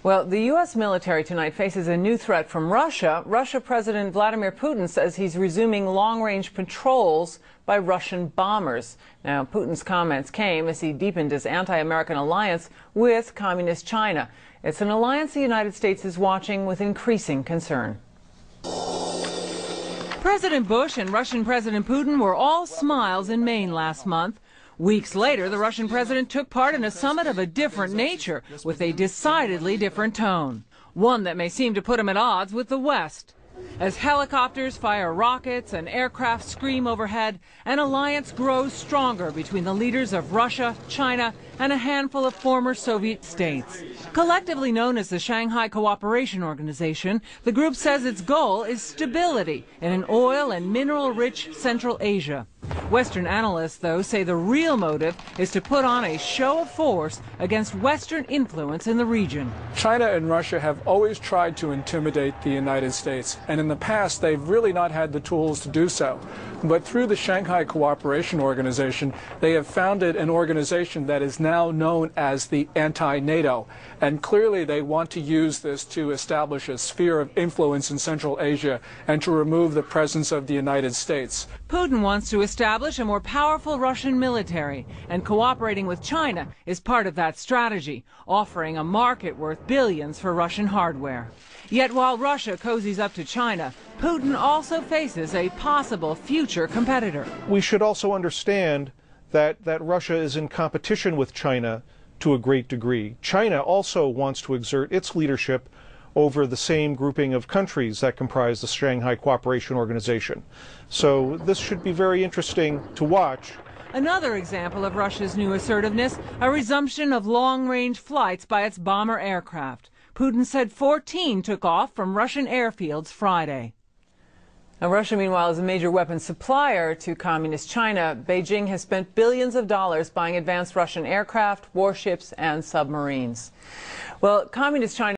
Well, the U.S. military tonight faces a new threat from Russia. Russia President Vladimir Putin says he's resuming long-range patrols by Russian bombers. Now, Putin's comments came as he deepened his anti-American alliance with Communist China. It's an alliance the United States is watching with increasing concern. President Bush and Russian President Putin were all smiles in Maine last month. Weeks later, the Russian president took part in a summit of a different nature with a decidedly different tone, one that may seem to put him at odds with the West. As helicopters fire rockets and aircraft scream overhead, an alliance grows stronger between the leaders of Russia, China, and a handful of former Soviet states. Collectively known as the Shanghai Cooperation Organization, the group says its goal is stability in an oil and mineral-rich Central Asia. Western analysts, though, say the real motive is to put on a show of force against Western influence in the region. China and Russia have always tried to intimidate the United States, and in the past they've really not had the tools to do so. But through the Shanghai Cooperation Organization, they have founded an organization that is now known as the anti-NATO. And clearly they want to use this to establish a sphere of influence in Central Asia and to remove the presence of the United States. Putin wants to establish a more powerful Russian military, and cooperating with China is part of that strategy, offering a market worth billions for Russian hardware. Yet while Russia cozies up to China, Putin also faces a possible future competitor. We should also understand that Russia is in competition with China to a great degree. China also wants to exert its leadership over the same grouping of countries that comprise the Shanghai Cooperation Organization. So this should be very interesting to watch. Another example of Russia's new assertiveness, a resumption of long-range flights by its bomber aircraft. Putin said 14 took off from Russian airfields Friday. Now, Russia, meanwhile, is a major weapons supplier to Communist China. Beijing has spent billions of dollars buying advanced Russian aircraft, warships, and submarines. Well, Communist China